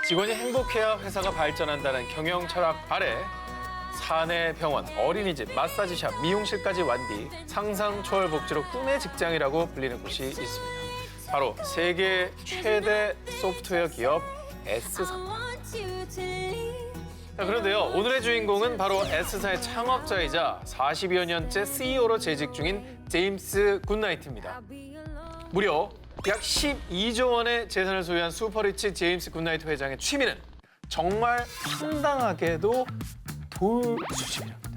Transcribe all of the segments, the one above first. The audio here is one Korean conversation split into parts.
직원이 행복해야 회사가 발전한다는 경영 철학 아래 사내 병원, 어린이집, 마사지샵, 미용실까지 완비, 상상 초월 복지로 꿈의 직장이라고 불리는 곳이 있습니다. 바로 세계 최대 소프트웨어 기업 S사입니다. 자, 그런데요, 오늘의 주인공은 바로 S사의 창업자이자 40여 년째 CEO로 재직 중인 제임스 굿나이트입니다. 무려 약 12조 원의 재산을 소유한 슈퍼리치 제임스 굿나이트 회장의 취미는 정말 황당하게도 돌 수집이랍니다.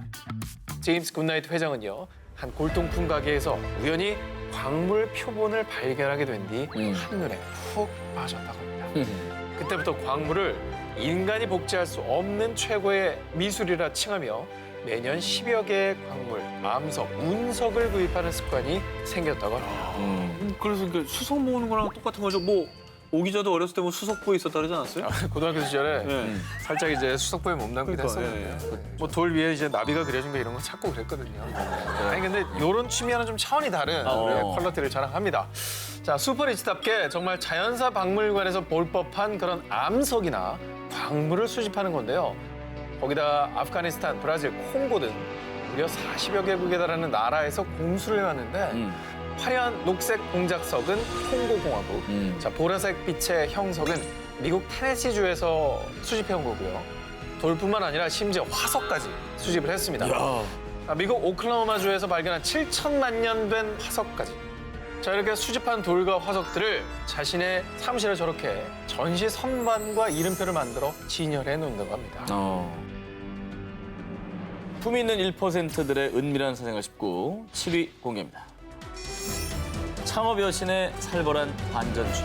제임스 굿나이트 회장은요, 한 골동품 가게에서 우연히 광물 표본을 발견하게 된 뒤 한눈에 푹 빠졌다고 합니다. 그때부터 광물을 인간이 복제할 수 없는 최고의 미술이라 칭하며 매년 10여 개의 광물, 암석, 운석을 구입하는 습관이 생겼다고 합니다. 그래서 수석 모으는 거랑 똑같은 거죠. 뭐 오기자도 어렸을 때 뭐 수석부에 있었다 그러지 않았어요? 고등학교 시절에 네. 살짝 이제 수석부에 몸담기도 그러니까, 했었는데 뭐 돌 위에 이제 나비가 그려진 거 이런 거 찾고 그랬거든요. 아니 근데 이런 취미와는 좀 차원이 다른 퀄리티를 자랑합니다. 자, 슈퍼리치답게 정말 자연사 박물관에서 볼 법한 그런 암석이나 광물을 수집하는 건데요. 거기다 아프가니스탄, 브라질, 콩고 등 무려 40여 개국에 달하는 나라에서 공수를 해왔는데 화려한 녹색 공작석은 콩고공화국, 자, 보라색 빛의 형석은 미국 테네시주에서 수집해온 거고요. 돌뿐만 아니라 심지어 화석까지 수집을 했습니다. 미국 오클라호마주에서 발견한 7천만 년 된 화석까지. 자, 이렇게 수집한 돌과 화석들을 자신의 사무실에 저렇게 전시 선반과 이름표를 만들어 진열해 놓는다고 합니다. 품위 있는 1%들의 은밀한 사생활 19, 7위 공개입니다. 창업 여신의 살벌한 반전주.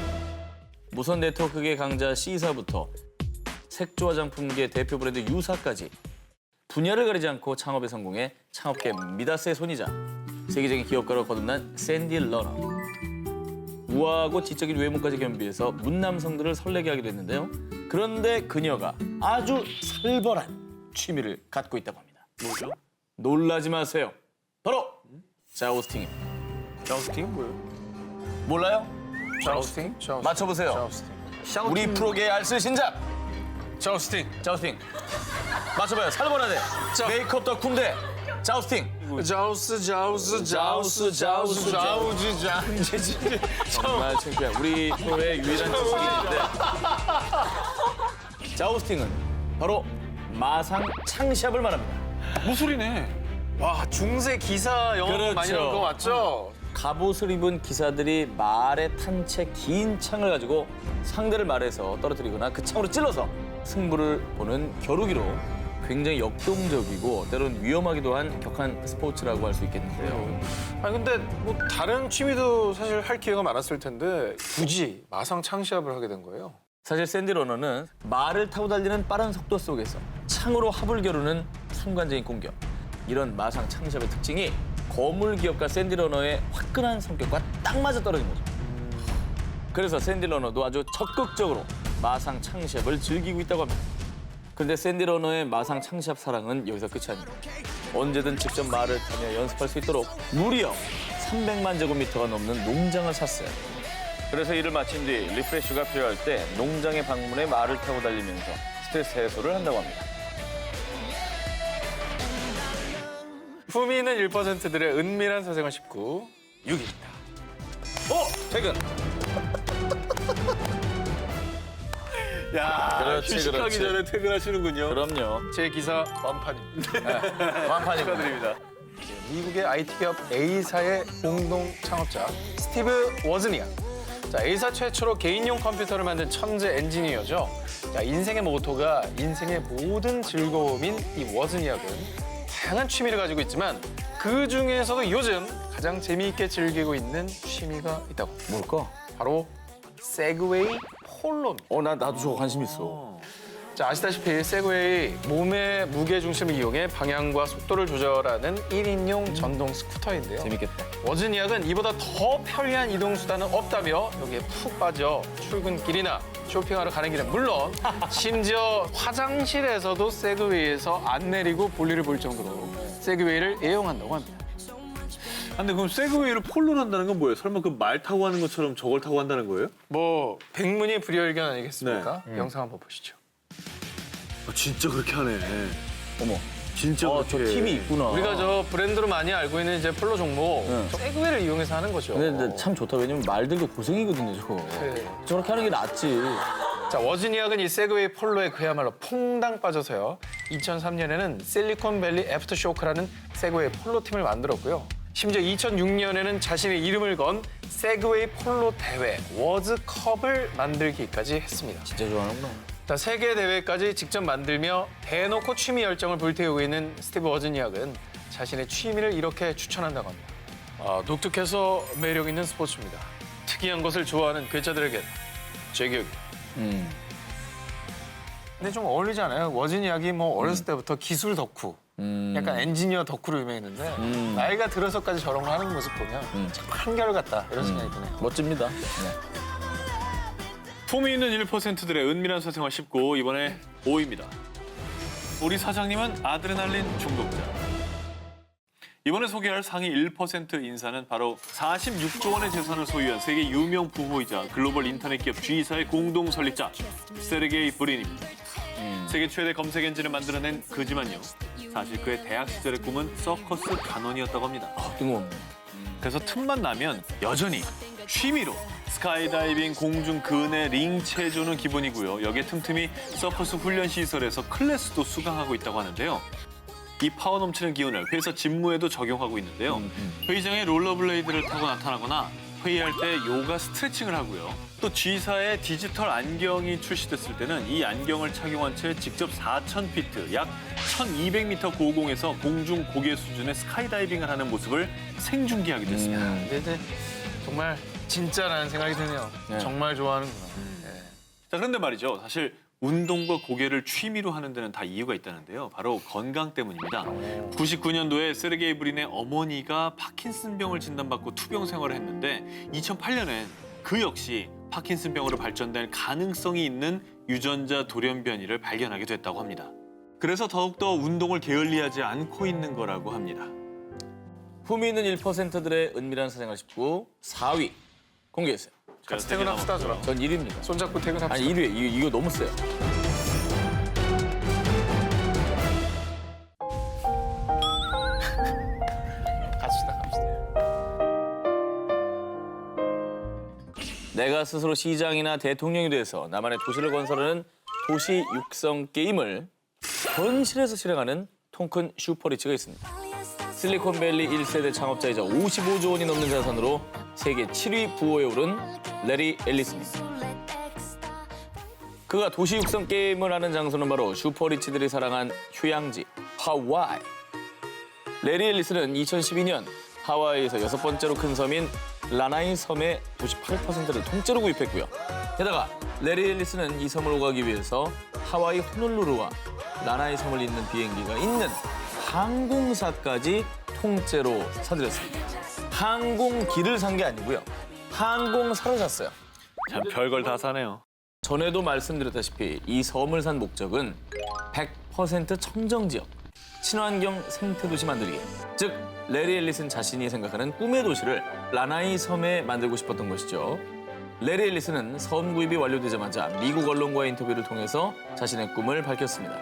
무선 네트워크계 강자 C사부터 색조 화장품계 대표 브랜드 유사까지 분야를 가리지 않고 창업에 성공해 창업계 미다스의 손이자 세계적인 기업가로 거듭난 샌디 러너. 우아하고 지적인 외모까지 겸비해서 문남성들을 설레게 하기도 했는데요. 그런데 그녀가 아주 살벌한 취미를 갖고 있다고 합니다. 뭐죠? 놀라지 마세요. 바로 자우스팅입니다. 자우스팅은 뭐예요? 몰라요? 자우스팅? 맞춰보세요. 자우스팅. 우리 프로계의 알쓸 신작. 자우스팅. 자우스팅. 맞춰봐요. 살벌하대. 메이크업 덕후인데. 자우스팅. 자우스. 정말 창피한 우리 프로의 유일한 지식인데. 자우스팅은 바로 마상 창시합을 말합니다. 무술이네. 와, 중세 기사 영화 그렇죠. 많이 나온 거 맞죠? 갑옷을 입은 기사들이 말에 탄 채 긴 창을 가지고 상대를 말에서 떨어뜨리거나 그 창으로 찔러서 승부를 보는 겨루기로 굉장히 역동적이고 때로는 위험하기도 한 격한 스포츠라고 할 수 있겠는데요. 아니 근데 뭐 다른 취미도 사실 할 기회가 많았을 텐데 굳이 마상 창시합을 하게 된 거예요. 사실 샌디 러너는 말을 타고 달리는 빠른 속도 속에서 창으로 합을 겨루는 순간적인 공격. 이런 마상 창시합의 특징이 거물 기업가 샌디 러너의 화끈한 성격과 딱 맞아 떨어진 거죠. 그래서 샌디 러너도 아주 적극적으로 마상 창시합을 즐기고 있다고 합니다. 그런데 샌디 러너의 마상 창시합 사랑은 여기서 끝이 아닙니다. 언제든 직접 말을 타며 연습할 수 있도록 무려 300만 제곱미터가 넘는 농장을 샀어요. 그래서 일을 마친 뒤 리프레쉬가 필요할 때 농장에 방문해 말을 타고 달리면서 스트레스 해소를 한다고 합니다. 품위 있는 1%들의 은밀한 사생활 19, 6입니다. 퇴근! 야, 그렇지, 휴식하기 그렇지. 전에 퇴근하시는군요. 그럼요. 제 기사 완판입니다. 완판입니다. 축하드립니다. 미국의 IT 기업 A사의 공동 창업자 스티브 워즈니악. 자, A사 최초로 개인용 컴퓨터를 만든 천재 엔지니어죠. 자, 인생의 모토가 인생의 모든 즐거움인 이 워즈니악은 다양한 취미를 가지고 있지만 그 중에서도 요즘 가장 재미있게 즐기고 있는 취미가 있다고. 뭘까? 바로 세그웨이 폴로입니다. 나도 저거 관심 있어. 자, 아시다시피 세그웨이 몸의 무게 중심을 이용해 방향과 속도를 조절하는 1인용 전동 스쿠터인데요. 재밌겠다. 워즈니악은 이보다 더 편리한 이동 수단은 없다며 여기에 푹 빠져 출근길이나 쇼핑하러 가는 길은 물론 심지어 화장실에서도 세그웨이에서 안 내리고 볼일을 볼 정도로 세그웨이를 애용한다고 합니다. 근데 그럼 세그웨이를 폴로 한다는 건 뭐예요? 설마 그 말 타고 가는 것처럼 저걸 타고 간다는 거예요? 뭐 백문이 불여일견 아니겠습니까? 네. 영상 한번 보시죠. 진짜 그렇게 하네. 어머. 진짜 그렇게 저 팀이 있구나. 우리가 저 브랜드로 많이 알고 있는 이제 폴로 종목 네. 세그웨이를 이용해서 하는 거죠. 근데 참 좋다. 왜냐면 말들도 고생이거든요, 저거. 네. 저렇게 하는 게 낫지. 자, 워지니악은 이 세그웨이 폴로에 그야말로 퐁당 빠져서요. 2003년에는 실리콘밸리 애프터쇼크라는 세그웨이 폴로 팀을 만들었고요. 심지어 2006년에는 자신의 이름을 건 세그웨이 폴로 대회 워즈컵을 만들기까지 했습니다. 진짜 좋아하는구나. 자, 세계 대회까지 직접 만들며 대놓고 취미 열정을 불태우고 있는 스티브 워즈니악은 자신의 취미를 이렇게 추천한다고 합니다. 독특해서 매력 있는 스포츠입니다. 특이한 것을 좋아하는 괴짜들에겐 제 기억이. 근데 좀 어울리지 않아요? 워즈니악이 뭐 어렸을 때부터 기술 덕후, 약간 엔지니어 덕후로 유명했는데 나이가 들어서까지 저런 거 하는 모습 보면 참 한결같다 이런 생각이 드네요. 멋집니다. 네. 품위 있는 1%들의 은밀한 사생활 19, 이번에 5위입니다. 우리 사장님은 아드레날린 중독자. 이번에 소개할 상위 1% 인사는 바로 46조 원의 재산을 소유한 세계 유명 부호이자 글로벌 인터넷 기업 G사의 공동 설립자 세르게이 브린입니다. 세계 최대 검색 엔진을 만들어낸 그지만요. 사실 그의 대학 시절의 꿈은 서커스 단원이었다고 합니다. 뜬금없네. 그래서 틈만 나면 여전히 취미로 스카이다이빙, 공중 근해, 링 체조는 기본이고요. 여기에 틈틈이 서커스 훈련 시설에서 클래스도 수강하고 있다고 하는데요. 이 파워 넘치는 기운을 회사 직무에도 적용하고 있는데요. 회의장에 롤러블레이드를 타고 나타나거나 회의할 때 요가 스트레칭을 하고요. 또 G사의 디지털 안경이 출시됐을 때는 이 안경을 착용한 채 직접 4,000피트, 약 1,200m 고공에서 공중 고개 수준의 스카이다이빙을 하는 모습을 생중계하기도 했습니다. 근데 이제 정말 진짜라는 생각이 드네요. 네. 정말 좋아하는구나. 자, 그런데 말이죠. 사실 운동과 고개를 취미로 하는 데는 다 이유가 있다는데요. 바로 건강 때문입니다. 99년도에 세르게이 브린의 어머니가 파킨슨병을 진단받고 투병 생활을 했는데 2008년엔 그 역시 파킨슨병으로 발전될 가능성이 있는 유전자 돌연변이를 발견하게 됐다고 합니다. 그래서 더욱더 운동을 게을리하지 않고 있는 거라고 합니다. 품위 있는 1%들의 은밀한 사생활 19, 4위 공개했어요. 같이 퇴근합시다, 저랑. 전 1위입니다. 손잡고 퇴근합시다. 아니 1위 이거 너무 세요. 갑시다. 내가 스스로 시장이나 대통령이 돼서 나만의 도시를 건설하는 도시 육성 게임을 현실에서 실행하는 통큰 슈퍼리치가 있습니다. 실리콘밸리 1세대 창업자이자 55조 원이 넘는 자산으로 세계 7위 부호에 오른 레리 앨리스입니다. 그가 도시 육성 게임을 하는 장소는 바로 슈퍼리치들이 사랑한 휴양지 하와이. 레리 앨리스는 2012년 하와이에서 6번째로 큰 섬인 라나이 섬의 98%를 통째로 구입했고요. 게다가 레리 앨리스는 이 섬을 오가기 위해서 하와이 호놀루루와 라나이 섬을 잇는 비행기가 있는 항공사까지 통째로 사들였습니다. 항공기를 산 게 아니고요. 항공사를 샀어요. 참 별걸 다 사네요. 전에도 말씀드렸다시피 이 섬을 산 목적은 100% 청정지역, 친환경 생태도시 만들기. 즉, 레리 앨리슨 자신이 생각하는 꿈의 도시를 라나이 섬에 만들고 싶었던 것이죠. 레리 앨리슨은 섬 구입이 완료되자마자 미국 언론과의 인터뷰를 통해서 자신의 꿈을 밝혔습니다.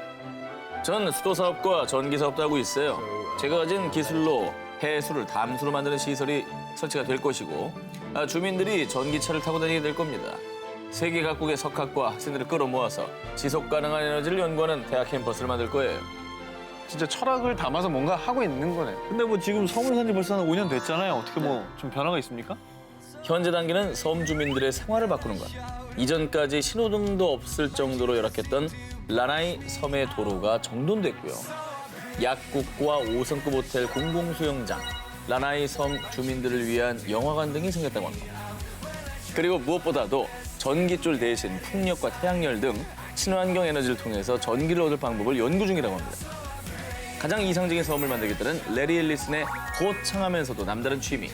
전 수도 사업과 전기 사업도 하고 있어요. 제가 가진 기술로 해수를 담수로 만드는 시설이 설치가 될 것이고 주민들이 전기차를 타고 다니게 될 겁니다. 세계 각국의 석학과 학생들을 끌어모아서 지속 가능한 에너지를 연구하는 대학 캠퍼스를 만들 거예요. 진짜 철학을 담아서 뭔가 하고 있는 거네. 근데 뭐 지금 섬을 산 지 벌써 한 5년 됐잖아요. 어떻게 뭐 좀 변화가 있습니까? 현재 단계는 섬 주민들의 생활을 바꾸는 것. 이전까지 신호등도 없을 정도로 열악했던 라나이 섬의 도로가 정돈됐고요. 약국과 5성급 호텔, 공공수영장, 라나이 섬 주민들을 위한 영화관 등이 생겼다고 합니다. 그리고 무엇보다도 전기줄 대신 풍력과 태양열 등 친환경 에너지를 통해서 전기를 얻을 방법을 연구 중이라고 합니다. 가장 이상적인 섬을 만들겠다는 레리 앨리슨의 거창하면서도 남다른 취미.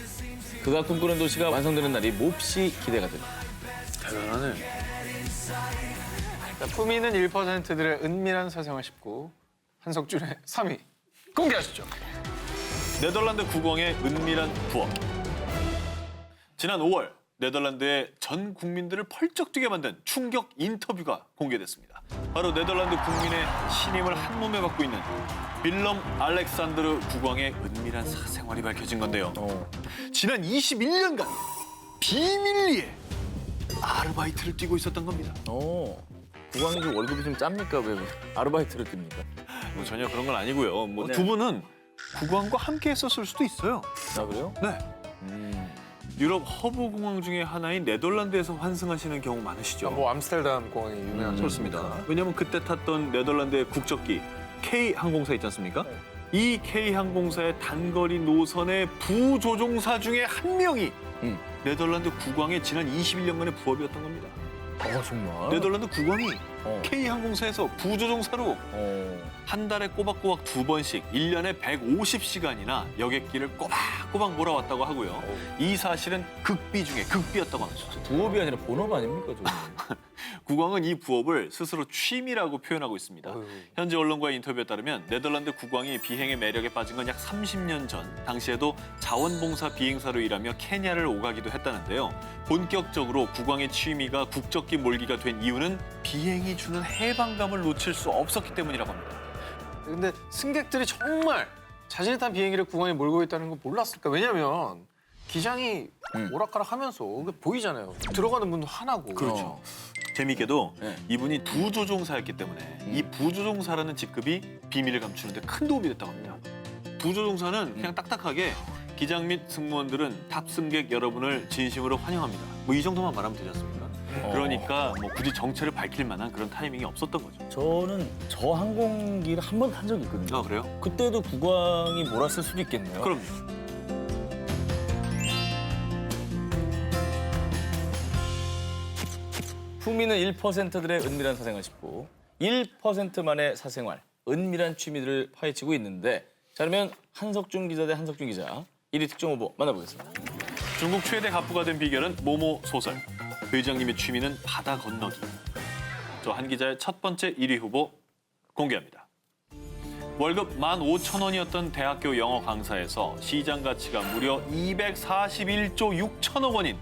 그가 꿈꾸는 도시가 완성되는 날이 몹시 기대가 됩니다. 대단하네. 자, 품위 있는 1%들의 은밀한 사생활 19, 한석준의 3위 공개하시죠. 네덜란드 국왕의 은밀한 부업. 지난 5월 네덜란드의 전 국민들을 펄쩍 뛰게 만든 충격 인터뷰가 공개됐습니다. 바로 네덜란드 국민의 신임을 한몸에 받고 있는 빌럼 알렉산드르 국왕의 은밀한 사생활이 밝혀진 건데요. 지난 21년간 비밀리에 아르바이트를 뛰고 있었던 겁니다. 국왕님 월급이 좀 짭니까? 왜 아르바이트를 뜹니까? 뭐 전혀 그런 건 아니고요. 뭐 네. 두 분은 국왕과 함께 했었을 수도 있어요. 아, 그래요? 네. 유럽 허브 공항 중에 하나인 네덜란드에서 환승하시는 경우 많으시죠? 뭐 암스테르담 공항이 유명하죠. 그렇습니다. 왜냐하면 그때 탔던 네덜란드의 국적기 K 항공사 있지 않습니까? 이 K 항공사의 단거리 노선의 부조종사 중에 한 명이 네덜란드 국왕의 지난 21년간의 부업이었던 겁니다. 정말? 네덜란드 국왕이 어. K 항공사에서 부조종사로 한 달에 꼬박꼬박 2번씩 1년에 150시간이나 여객기를 꼬박꼬박 몰아왔다고 하고요. 이 사실은 극비 중에 극비였다고 합니다. 부업이 아니라 본업 아닙니까, 저는? 국왕은 이 부업을 스스로 취미라고 표현하고 있습니다. 현지 언론과의 인터뷰에 따르면 네덜란드 국왕이 비행의 매력에 빠진 건 약 30년 전. 당시에도 자원봉사 비행사로 일하며 케냐를 오가기도 했다는데요. 본격적으로 국왕의 취미가 국적기 몰기가 된 이유는 비행이 주는 해방감을 놓칠 수 없었기 때문이라고 합니다. 근데 승객들이 정말 자신이 탄 비행기를 국왕이 몰고 있다는 거 몰랐을까? 왜냐면 기장이 오락가락하면서 보이잖아요. 들어가는 문도 하나고. 그렇죠. 재미있게도 네. 이분이 부조종사였기 때문에 이 부조종사라는 직급이 비밀을 감추는 데 큰 도움이 됐다고 합니다. 부조종사는 그냥 딱딱하게 기장 및 승무원들은 탑승객 여러분을 진심으로 환영합니다. 뭐 이 정도만 말하면 되지 않습니까? 그러니까 뭐 굳이 정체를 밝힐 만한 그런 타이밍이 없었던 거죠. 저는 저 항공기를 한 번 탄 적이 있거든요. 아, 그래요? 그때도 국왕이 몰았을 수도 있겠네요. 그럼요. 풍미는 1%들의 은밀한 사생활 짚고 1%만의 사생활, 은밀한 취미들을 파헤치고 있는데 자, 그러면 한석준 기자 대 한석준 기자 1위 특정 후보 만나보겠습니다. 중국 최대 가부가 된 비결은 모모 소설. 회장님의 취미는 바다 건너기. 저 한 기자의 첫 번째 1위 후보 공개합니다. 월급 15,000원이었던 대학교 영어 강사에서 시장 가치가 무려 241조 6천억 원인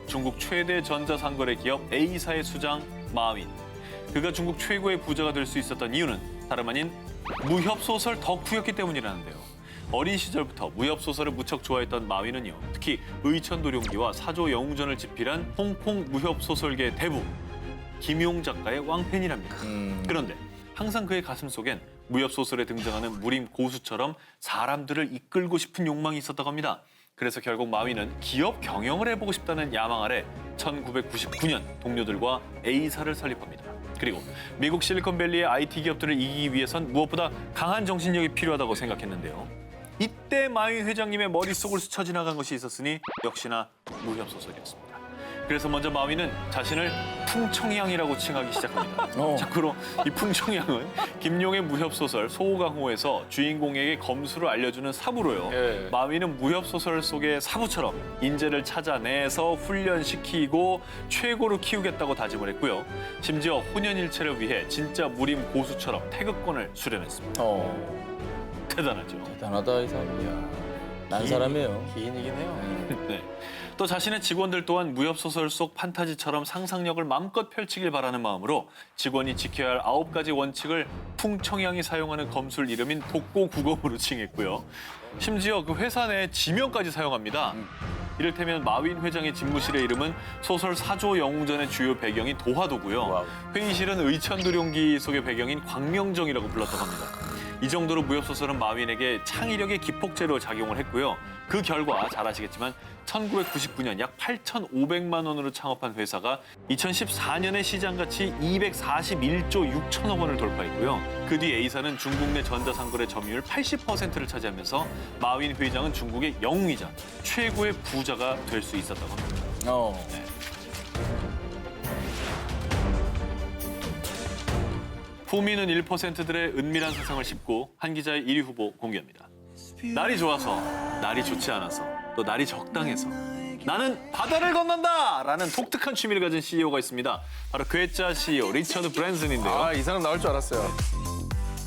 중국 최대 전자상거래 기업 A사의 수장 마윈. 그가 중국 최고의 부자가 될 수 있었던 이유는 다름 아닌 무협소설 덕후였기 때문이라는데요. 어린 시절부터 무협소설을 무척 좋아했던 마윈은요. 특히 의천도룡기와 사조 영웅전을 집필한 홍콩 무협소설계의 대부 김용 작가의 왕팬이랍니다. 그런데 항상 그의 가슴 속엔 무협소설에 등장하는 무림 고수처럼 사람들을 이끌고 싶은 욕망이 있었다고 합니다. 그래서 결국 마윈은 기업 경영을 해보고 싶다는 야망 아래 1999년 동료들과 A사를 설립합니다. 그리고 미국 실리콘밸리의 IT 기업들을 이기기 위해선 무엇보다 강한 정신력이 필요하다고 생각했는데요. 이때 마윈 회장님의 머릿속을 스쳐 지나간 것이 있었으니 역시나 무협소설이었습니다. 그래서 먼저 마윈은 자신을 풍청양이라고 칭하기 시작합니다. 참고로 이 풍청양은 김용의 무협소설 소호강호에서 주인공에게 검수를 알려주는 사부로요. 예. 마윈은 무협소설 속의 사부처럼 인재를 찾아내서 훈련시키고 최고로 키우겠다고 다짐을 했고요. 심지어 혼연일체를 위해 진짜 무림 고수처럼 태극권을 수련했습니다. 대단하죠. 대단하다, 이 사람이야. 난 사람이에요. 기인이긴 해요. 네. 또 자신의 직원들 또한 무협소설 속 판타지처럼 상상력을 마음껏 펼치길 바라는 마음으로 직원이 지켜야 할 9가지 원칙을 풍청양이 사용하는 검술 이름인 독고구검으로 칭했고요. 심지어 그 회사 내 지명까지 사용합니다. 이를테면 마윈 회장의 집무실의 이름은 소설 사조 영웅전의 주요 배경인 도화도고요. 회의실은 의천도룡기 속의 배경인 광명정이라고 불렀다고 합니다. 이 정도로 무협소설은 마윈에게 창의력의 기폭제로 작용을 했고요. 그 결과 잘 아시겠지만 1999년 약 8,500만 원으로 창업한 회사가 2014년에 시장가치 241조 6천억 원을 돌파했고요. 그 뒤 A사는 중국 내 전자상거래 점유율 80%를 차지하면서 마윈 회장은 중국의 영웅이자 최고의 부자가 될 수 있었다고 합니다. 후미는 1%들의 은밀한 세상을 씹고 한 기자의 1위 후보 공개합니다. 날이 좋아서, 날이 좋지 않아서, 또 날이 적당해서 나는 바다를 건넌다! 라는 독특한 취미를 가진 CEO가 있습니다. 바로 괴짜 CEO 리처드 브랜슨인데요. 아, 이 사람 나올 줄 알았어요.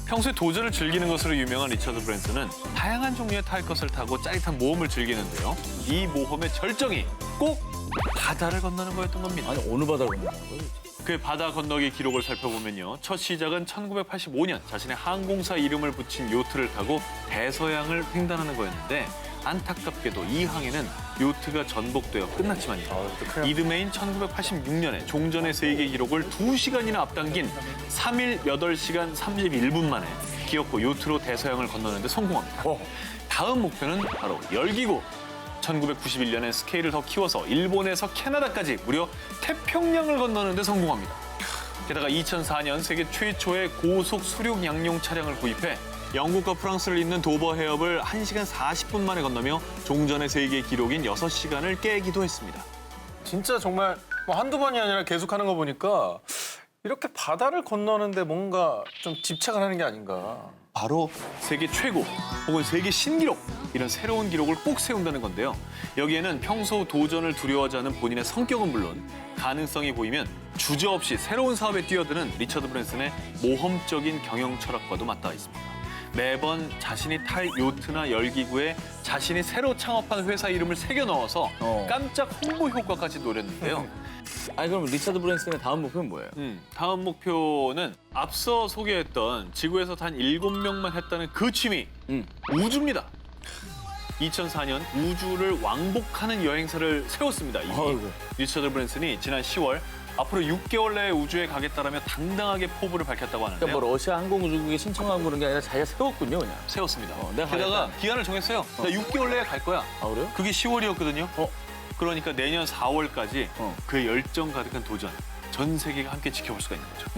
평소에 도전을 즐기는 것으로 유명한 리처드 브랜슨은 다양한 종류의 탈 것을 타고 짜릿한 모험을 즐기는데요. 이 모험의 절정이 꼭 바다를 건너는 거였던 겁니다. 아니 어느 바다를 건너는 거예요? 그의 바다 건너기 기록을 살펴보면요. 첫 시작은 1985년 자신의 항공사 이름을 붙인 요트를 타고 대서양을 횡단하는 거였는데 안타깝게도 이 항해는 요트가 전복되어 끝났지만요. 이듬해인 1986년에 종전의 세계 기록을 2시간이나 앞당긴 3일 8시간 31분 만에 기어코 요트로 대서양을 건너는 데 성공합니다. 다음 목표는 바로 열기구. 1991년에 스케일을 더 키워서 일본에서 캐나다까지 무려 태평양을 건너는 데 성공합니다. 게다가 2004년 세계 최초의 고속 수륙 양용 차량을 구입해 영국과 프랑스를 잇는 도버 해협을 1시간 40분 만에 건너며 종전의 세계 기록인 6시간을 깨기도 했습니다. 진짜 정말 뭐 한두 번이 아니라 계속하는 거 보니까 이렇게 바다를 건너는데 뭔가 좀 집착을 하는 게 아닌가. 바로 세계 최고 혹은 세계 신기록 이런 새로운 기록을 꼭 세운다는 건데요. 여기에는 평소 도전을 두려워하지 않는 본인의 성격은 물론 가능성이 보이면 주저없이 새로운 사업에 뛰어드는 리처드 브랜슨의 모험적인 경영 철학과도 맞닿아 있습니다. 매번 자신이 탈 요트나 열기구에 자신이 새로 창업한 회사 이름을 새겨 넣어서 깜짝 홍보 효과까지 노렸는데요. 아니 그럼 리처드 브랜슨의 다음 목표는 뭐예요? 다음 목표는 앞서 소개했던 지구에서 단 7명만 했다는 그 취미, 우주입니다. 2004년 우주를 왕복하는 여행사를 세웠습니다. 아이고. 리처드 브랜슨이 지난 10월 앞으로 6개월 내에 우주에 가겠다라며 당당하게 포부를 밝혔다고 하는데요. 그러니까 뭐 러시아 항공우주국에 신청하고 그런 게 아니라 자기가 세웠군요 그냥. 세웠습니다. 내가 게다가 가겠다. 기한을 정했어요. 나 6개월 내에 갈 거야. 아 그래요? 그게 10월이었거든요. 그러니까 내년 4월까지 어. 그 열정 가득한 도전, 전 세계가 함께 지켜볼 수가 있는 거죠.